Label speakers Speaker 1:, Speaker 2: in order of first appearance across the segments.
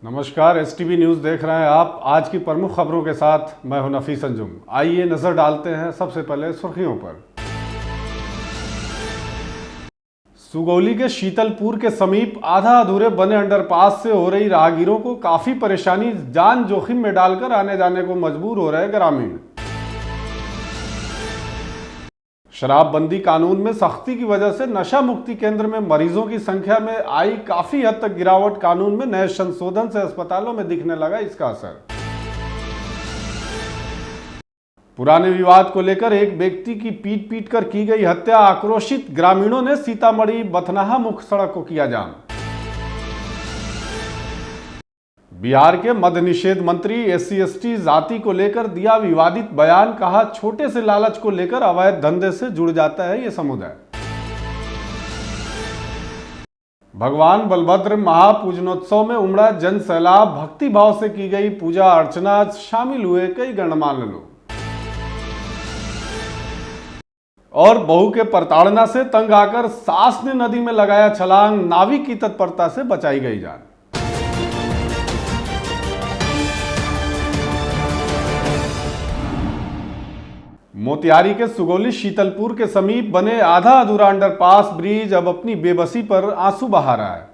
Speaker 1: नमस्कार, STV news देख रहे हैं आप। आज की प्रमुख खबरों के साथ मैं हूं नफीस अंजुम। आइए नजर डालते हैं सबसे पहले सुर्खियों पर। सुगौली के शीतलपुर के समीप आधा अधूरे बने अंडरपास से हो रही राहगीरों को काफी परेशानी, जान जोखिम में डालकर आने जाने को मजबूर हो रहे ग्रामीण। शराबबंदी कानून में सख्ती की वजह से नशा मुक्ति केंद्र में मरीजों की संख्या में आई काफी हद तक गिरावट। कानून में नए संशोधन से अस्पतालों में दिखने लगा इसका असर। पुराने विवाद को लेकर एक व्यक्ति की पीट पीट कर की गई हत्या, आक्रोशित ग्रामीणों ने सीतामढ़ी बथनाहा मुख्य सड़क को किया जाम। बिहार के मद्य निषेध मंत्री SC/ST जाति को लेकर दिया विवादित बयान, कहा छोटे से लालच को लेकर अवैध धंधे से जुड़ जाता है ये समुदाय। भगवान बलभद्र महापूजनोत्सव में उमड़ा जन सैलाब, भक्ति भाव से की गई पूजा अर्चना, शामिल हुए कई गणमान्य लोग। और बहू के प्रताड़ना से तंग आकर सास ने नदी में लगाया छलांग, नाविक की तत्परता से बचाई गई जान। मोतिहारी के सुगौली शीतलपुर के समीप बने आधा अधूरा अंडरपास ब्रिज अब अपनी बेबसी पर आंसू बहा रहा है।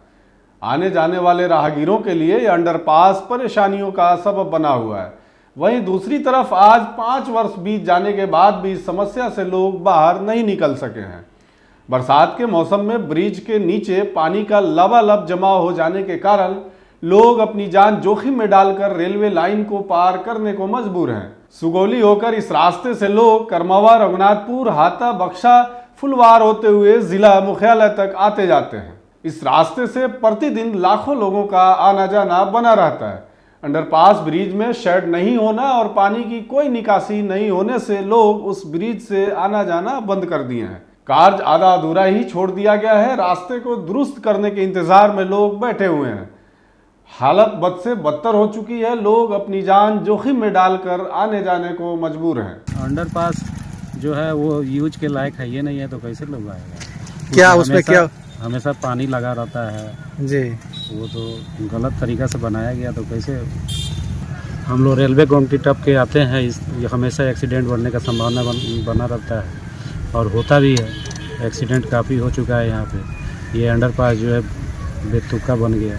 Speaker 1: आने जाने वाले राहगीरों के लिए यह अंडरपास परेशानियों का सबब बना हुआ है। वहीं दूसरी तरफ आज 5 वर्ष बीत जाने के बाद भी इस समस्या से लोग बाहर नहीं निकल सके हैं। बरसात के मौसम में ब्रिज के नीचे पानी का लबालब जमा हो जाने के कारण लोग अपनी जान जोखिम में डालकर रेलवे लाइन को पार करने को मजबूर हैं। सुगौली होकर इस रास्ते से लोग करमावा, रघुनाथपुर, हाता, बक्सा, फुलवार होते हुए जिला मुख्यालय तक आते जाते हैं। इस रास्ते से प्रतिदिन लाखों लोगों का आना जाना बना रहता है। अंडरपास ब्रिज में शेड नहीं होना और पानी की कोई निकासी नहीं होने से लोग उस ब्रिज से आना जाना बंद कर दिए हैं। कार्य आधा अधूरा ही छोड़ दिया गया है। रास्ते को दुरुस्त करने के इंतजार में लोग बैठे हुए हैं। हालत बद से बदतर हो चुकी है। लोग अपनी जान जोखिम में डालकर आने जाने को मजबूर हैं।
Speaker 2: अंडरपास जो है वो यूज के लायक है ये नहीं है तो कैसे लोग आएगा?
Speaker 3: क्या उसमें क्या
Speaker 2: हमेशा पानी लगा रहता है
Speaker 3: जी,
Speaker 2: वो तो गलत तरीका से बनाया गया तो कैसे। हम लोग रेलवे गुमटी टप के आते हैं, ये हमेशा एक्सीडेंट बढ़ने का संभावना बना रहता है और होता भी है। एक्सीडेंट काफ़ी हो चुका है यहाँ पे। ये अंडरपास जो है बेतुका बन गया।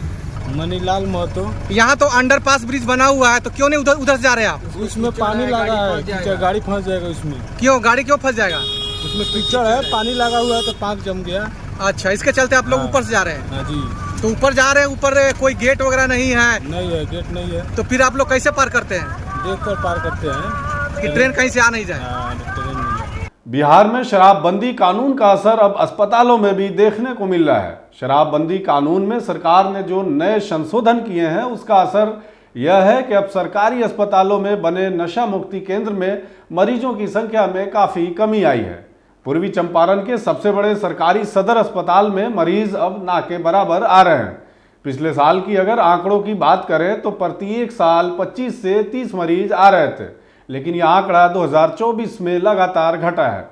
Speaker 4: मनीलाल महतो।
Speaker 3: यहाँ तो अंडरपास ब्रिज बना हुआ है तो क्यों नहीं उधर से जा रहे हैं आप?
Speaker 4: उसमें पानी लगा है, गाड़ी फंस जाएगा उसमें।
Speaker 3: क्यों गाड़ी क्यों फंस जाएगा?
Speaker 4: उसमें कीचड़ है, पानी लगा हुआ है तो पाक जम गया।
Speaker 3: अच्छा, इसके चलते आप लोग ऊपर से जा रहे हैं?
Speaker 4: हाँ जी।
Speaker 3: तो ऊपर जा रहे हैं, ऊपर कोई गेट वगैरह नहीं है?
Speaker 4: नहीं है, गेट नहीं है।
Speaker 3: तो फिर आप लोग कैसे पार करते हैं?
Speaker 4: देख कर पार करते हैं
Speaker 3: कि ट्रेन कहीं से आ नहीं जाए।
Speaker 4: ट्रेन नहीं है।
Speaker 1: बिहार में शराबबंदी कानून का असर अब अस्पतालों में भी देखने को मिल रहा है। शराबबंदी कानून में सरकार ने जो नए संशोधन किए हैं उसका असर यह है कि अब सरकारी अस्पतालों में बने नशा मुक्ति केंद्र में मरीजों की संख्या में काफ़ी कमी आई है। पूर्वी चंपारण के सबसे बड़े सरकारी सदर अस्पताल में मरीज अब ना के बराबर आ रहे हैं। पिछले साल की अगर आंकड़ों की बात करें तो प्रत्येक साल 25 से 30 मरीज आ रहे थे, लेकिन यह आंकड़ा 2024 में लगातार घटा है।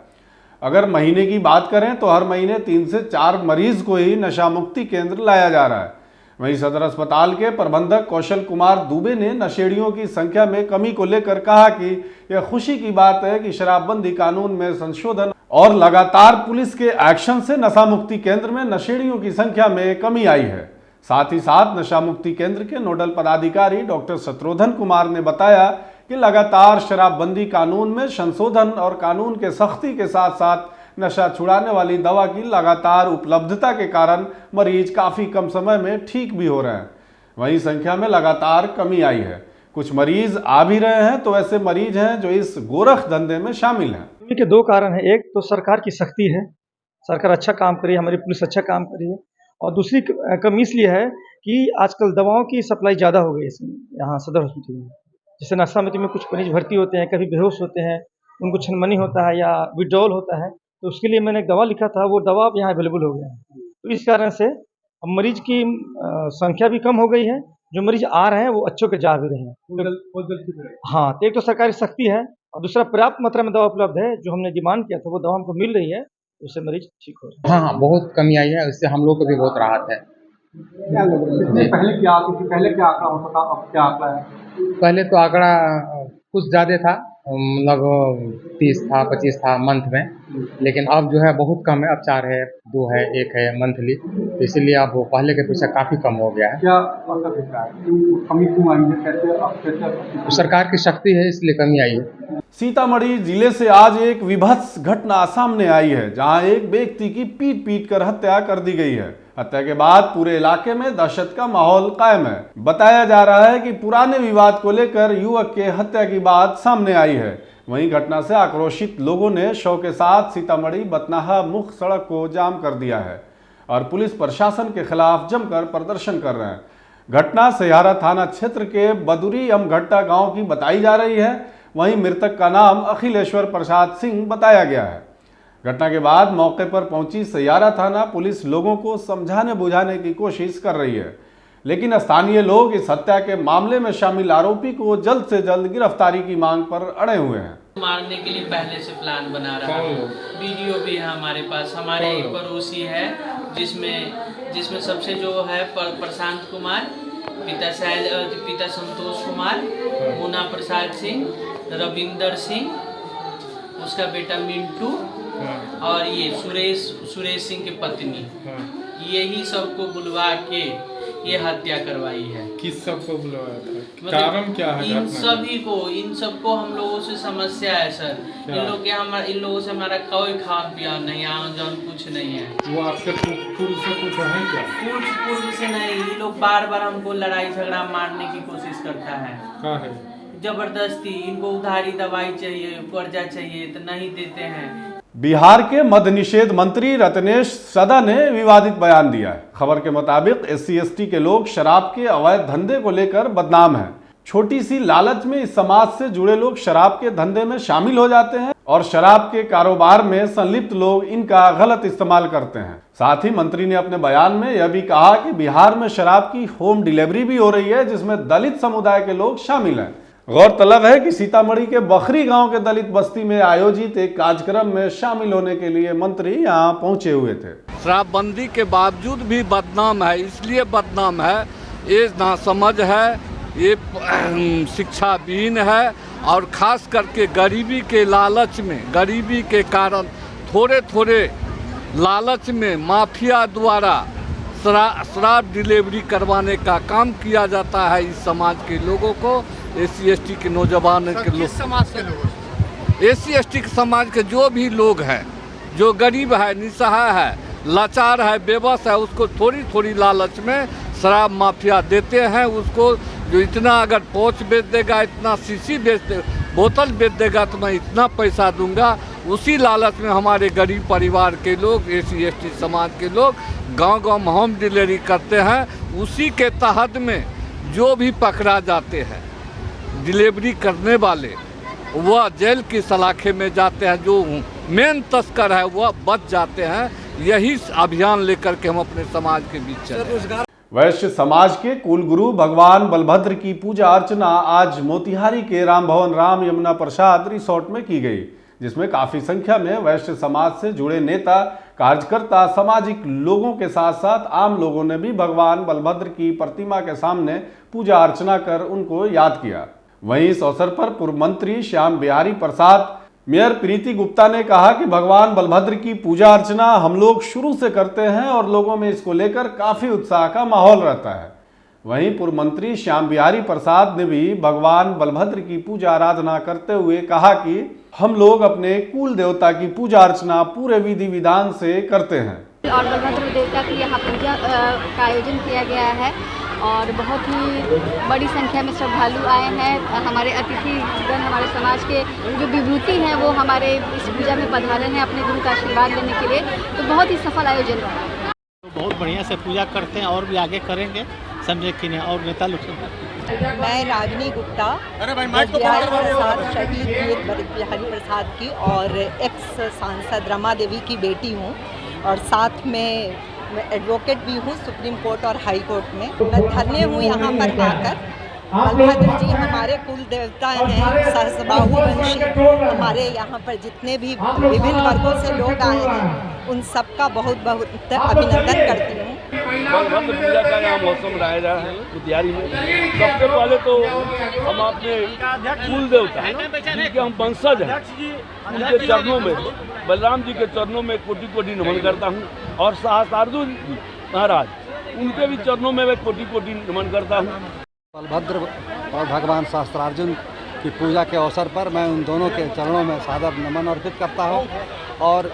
Speaker 1: अगर महीने की बात करें तो हर महीने 3 से 4 मरीज को ही नशा मुक्ति केंद्र लाया जा रहा है। वहीं सदर अस्पताल के प्रबंधक कौशल कुमार दुबे ने नशेड़ियों की संख्या में कमी को लेकर कहा कि यह खुशी की बात है कि शराबबंदी कानून में संशोधन और लगातार पुलिस के एक्शन से नशा मुक्ति केंद्र में नशेड़ियों की संख्या में कमी आई है। साथ ही साथ नशा मुक्ति केंद्र के नोडल पदाधिकारी डॉक्टर शत्रुघ्न कुमार ने बताया कि लगातार शराबबंदी कानून में संशोधन और कानून के सख्ती के साथ साथ नशा छुड़ाने वाली दवा की लगातार उपलब्धता के कारण मरीज काफ़ी कम समय में ठीक भी हो रहे हैं। वहीं संख्या में लगातार कमी आई है। कुछ मरीज आ भी रहे हैं तो ऐसे मरीज हैं जो इस गोरख धंधे में शामिल हैं।
Speaker 5: कमी के 2 कारण हैं। एक तो सरकार की सख्ती है, सरकार अच्छा काम कर रही है, हमारी पुलिस अच्छा काम कर रही है। और दूसरी कमी इसलिए है कि आजकल दवाओं की सप्लाई ज़्यादा हो गई है यहाँ सदर हॉस्पिटल में। जैसे नशा मुक्ति में कुछ मरीज भर्ती होते हैं, कभी बेहोश होते हैं, उनको छनमनी होता है या विड्रॉल होता है, तो उसके लिए मैंने एक दवा लिखा था, वो दवा अब यहाँ अवेलेबल हो गया है। तो इस कारण से अब मरीज की संख्या भी कम हो गई है। जो मरीज आ रहे हैं वो अच्छों के जा भी रहे हैं। हाँ, तो एक तो सरकारी सख्ती है और दूसरा पर्याप्त मात्रा में दवा उपलब्ध है। जो हमने डिमांड किया था वो दवा हमको मिल रही है, उससे मरीज ठीक हो रहे हैं।
Speaker 6: हाँ, बहुत कमी आई है, इससे हम लोग को भी बहुत राहत है।
Speaker 3: क्या लग रहा है? पहले क्या आंकड़ा होता था, अब क्या आंकड़ा है?
Speaker 6: पहले तो आंकड़ा कुछ ज़्यादा था, लगभग 30 था, 25 था मंथ में, लेकिन अब जो है बहुत कम है। अब 4 है, 2 है, 1 है मंथली, तो इसीलिए अब वो पहले के अपेक्षा काफ़ी कम हो गया है।
Speaker 3: क्या मतलब दिख रहा है? कमी क्यों आई है? कैसे
Speaker 6: सरकार की शक्ति है, इसलिए कमी आई है।
Speaker 1: सीतामढ़ी जिले से आज एक विभत्स घटना सामने आई है, जहां एक व्यक्ति की पीट कर हत्या कर दी गई है। हत्या के बाद पूरे इलाके में दहशत का माहौल कायम है। बताया जा रहा है कि पुराने विवाद को लेकर युवक के हत्या की बात सामने आई है। वहीं घटना से आक्रोशित लोगों ने शव के साथ सीतामढ़ी बतनाहा मुख्य सड़क को जाम कर दिया है और पुलिस प्रशासन के खिलाफ जमकर प्रदर्शन कर रहे हैं। घटना सहियारा थाना क्षेत्र के बदुरी अमघट्टा गांव की बताई जा रही है। वहीं मृतक का नाम अखिलेश्वर प्रसाद सिंह बताया गया है। घटना के बाद मौके पर पहुंची सहियारा थाना पुलिस लोगों को समझाने बुझाने की कोशिश कर रही है, लेकिन स्थानीय लोग इस हत्या के मामले में शामिल आरोपी को जल्द से जल्द गिरफ्तारी की मांग पर अड़े हुए हैं।
Speaker 7: मारने के लिए पहले से प्लान बना रहा है। वीडियो भी है हमारे पास। हमारे एक पड़ोसी है जिसमें सबसे जो है प्रशांत कुमार, पिता संतोष कुमार, मुन्ना प्रसाद सिंह, रविंदर सिंह, उसका बेटा मिंटू और ये सुरेश सिंह की पत्नी, यही सबको बुलवा के ये हत्या करवाई है।
Speaker 4: किस सबको बुलवाया था? कारण क्या है?
Speaker 7: इन सबको हम लोगों से समस्या है सर। इन लोगों से हमारा कोई खान पियान नहीं, आन जान कुछ नहीं है।
Speaker 4: वो आपके पूर्व से कुछ है क्या?
Speaker 7: पूर्व से नहीं। ये लोग बार बार हमको लड़ाई झगड़ा मारने की कोशिश करता है।
Speaker 4: क्या है?
Speaker 7: जबरदस्ती। इनको उधारी दवाई चाहिए, कर्जा चाहिए तो नहीं देते हैं।
Speaker 1: बिहार के मद्य निषेध मंत्री रत्नेश सदा ने विवादित बयान दिया है। खबर के मुताबिक SC/ST के लोग शराब के अवैध धंधे को लेकर बदनाम हैं। छोटी सी लालच में इस समाज से जुड़े लोग शराब के धंधे में शामिल हो जाते हैं और शराब के कारोबार में संलिप्त लोग इनका गलत इस्तेमाल करते हैं। साथ ही मंत्री ने अपने बयान में यह भी कहा कि बिहार में शराब की होम डिलीवरी भी हो रही है, जिसमें दलित समुदाय के लोग शामिल हैं। गौरतलब है कि सीतामढ़ी के बखरी गांव के दलित बस्ती में आयोजित एक कार्यक्रम में शामिल होने के लिए मंत्री यहां पहुंचे हुए थे।
Speaker 8: शराबबंदी के बावजूद भी बदनाम है। इसलिए बदनाम है, ये नासमझ है, ये शिक्षाविहीन है और खास करके गरीबी के लालच में, गरीबी के कारण थोड़े लालच में माफिया द्वारा शराब डिलीवरी करवाने का काम किया जाता है। इस समाज के लोगों को, SC/ST के नौजवान के लोग, SC/ST के समाज के जो भी लोग हैं, जो गरीब है, निसहाय है, लाचार है, बेबस है, उसको थोड़ी लालच में शराब माफिया देते हैं। उसको जो इतना अगर पौच बेच देगा, इतना शीशी बोतल बेच देगा तो मैं इतना पैसा दूंगा, उसी लालच में हमारे गरीब परिवार के लोग, SC/ST समाज के लोग गांव होम डिलीवरी करते हैं। उसी के तहत में जो भी पकड़ा जाते हैं डिलीवरी करने वाले, वह जेल की सलाखे में जाते हैं। जो मेन तस्कर है वह बच जाते हैं। यही अभियान लेकर के हम अपने समाज के बीच चले।
Speaker 1: वैश्य समाज के कुलगुरु भगवान बलभद्र की पूजा अर्चना आज मोतिहारी के राम भवन राम यमुना प्रसाद रिसोर्ट में की गई, जिसमें काफी संख्या में वैश्य समाज से जुड़े नेता, कार्यकर्ता, सामाजिक लोगों के साथ साथ आम लोगों ने भी भगवान बलभद्र की प्रतिमा के सामने पूजा अर्चना कर उनको याद किया। वहीं इस अवसर पर पूर्व मंत्री श्याम बिहारी प्रसाद, मेयर प्रीति गुप्ता ने कहा कि भगवान बलभद्र की पूजा अर्चना हम लोग शुरू से करते हैं और लोगों में इसको लेकर काफी उत्साह का माहौल रहता है। वहीं पूर्व मंत्री श्याम बिहारी प्रसाद ने भी भगवान बलभद्र की पूजा आराधना करते हुए कहा कि हम लोग अपने कुल देवता की पूजा अर्चना पूरे विधि विधान से करते हैं।
Speaker 9: और बलभद्र देवता की यहाँ पूजा का आयोजन किया गया है और बहुत ही बड़ी संख्या में श्रद्धालु आए हैं। हमारे अतिथिगण, हमारे समाज के जो विभूति हैं, वो हमारे इस पूजा में पधारे हैं अपने गुरु का आशीर्वाद लेने के लिए। तो बहुत ही सफल आयोजन रहा।
Speaker 10: बहुत बढ़िया से पूजा करते हैं और भी आगे करेंगे, समझे कि नहीं। और नेता लोग,
Speaker 11: मैं रागिनी गुप्ता, बिहारी प्रसाद, शहीद वीर बिहारी प्रसाद की और एक्स सांसद रमा देवी की बेटी हूँ और साथ में मैं एडवोकेट भी हूँ सुप्रीम कोर्ट और हाई कोर्ट में। मैं धन्य हूँ यहाँ पर आकर। बलभद्र जी हमारे कुल देवता हैं, सहस्रबाहु वंशी। हमारे यहाँ पर जितने भी विभिन्न वर्गों से लोग आए हैं, उन सबका बहुत बहुत अभिनंदन करती हूँ।
Speaker 8: बलभद्र पूजा का यहाँ मौसम रह रहा है मोतिहारी में। सबसे पहले तो हम अपने कुल देवता जिनके हम वंशज हैं उनके चरणों में, बलराम जी के चरणों में कोटि कोटि नमन करता हूँ, और सहस्त्रार्जुन जी महाराज उनके भी चरणों में मैं कोटि कोटि नमन करता हूँ।
Speaker 12: बलभद्र और भगवान सहस्त्रार्जुन की पूजा के अवसर पर मैं उन दोनों के चरणों में सादर नमन अर्पित करता हूँ, और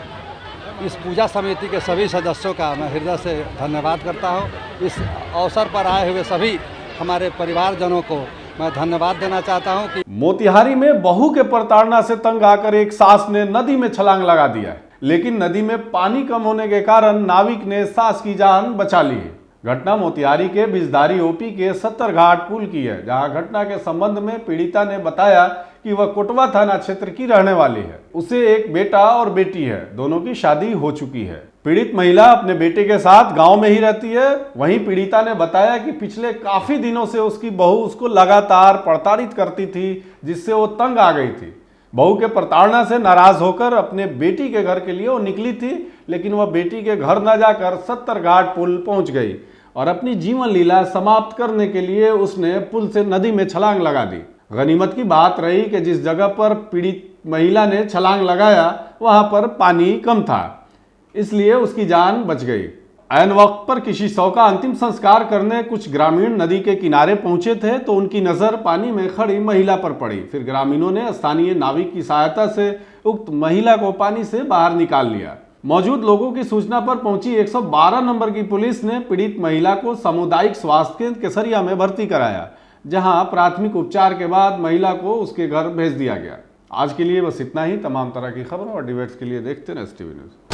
Speaker 12: इस पूजा समिति के सभी सदस्यों का मैं हृदय से धन्यवाद करता हूँ। इस अवसर पर आए हुए सभी हमारे परिवारजनों को मैं धन्यवाद देना चाहता हूँ कि
Speaker 1: मोतिहारी में बहू के प्रताड़ना से तंग आकर एक सास ने नदी में छलांग लगा दिया है, लेकिन नदी में पानी कम होने के कारण नाविक ने सास की जान बचा ली है। घटना मोतिहारी के बिजदारी ओपी के 70 घाट पुल की है, जहां घटना के संबंध में पीड़िता ने बताया कि वह कोटवा थाना क्षेत्र की रहने वाली है। उसे एक बेटा और बेटी है, दोनों की शादी हो चुकी है। पीड़ित महिला अपने बेटे के साथ गांव में ही रहती है। वहीं पीड़िता ने बताया कि पिछले काफी दिनों से उसकी बहू उसको लगातार प्रताड़ित करती थी, जिससे वो तंग आ गई थी। बहू के प्रताड़ना से नाराज होकर अपने बेटी के घर के लिए वो निकली थी, लेकिन वह बेटी के घर न जाकर 70 घाट पुल पहुंच गई और अपनी जीवन लीला समाप्त करने के लिए उसने पुल से नदी में छलांग लगा दी। गनीमत की बात रही कि जिस जगह पर पीड़ित महिला ने छलांग लगाया वहां पर पानी कम था, इसलिए उसकी जान बच गई। ऐन वक्त पर किसी शव का अंतिम संस्कार करने कुछ ग्रामीण नदी के किनारे पहुंचे थे तो उनकी नजर पानी में खड़ी महिला पर पड़ी। फिर ग्रामीणों ने स्थानीय नाविक की सहायता से उक्त महिला को पानी से बाहर निकाल लिया। मौजूद लोगों की सूचना पर पहुंची 112 नंबर की पुलिस ने पीड़ित महिला को सामुदायिक स्वास्थ्य केंद्र केसरिया में भर्ती कराया, जहां प्राथमिक उपचार के बाद महिला को उसके घर भेज दिया गया। आज के लिए बस इतना ही। तमाम तरह की खबरों और डिबेट्स के लिए देखते रहें STV न्यूज़।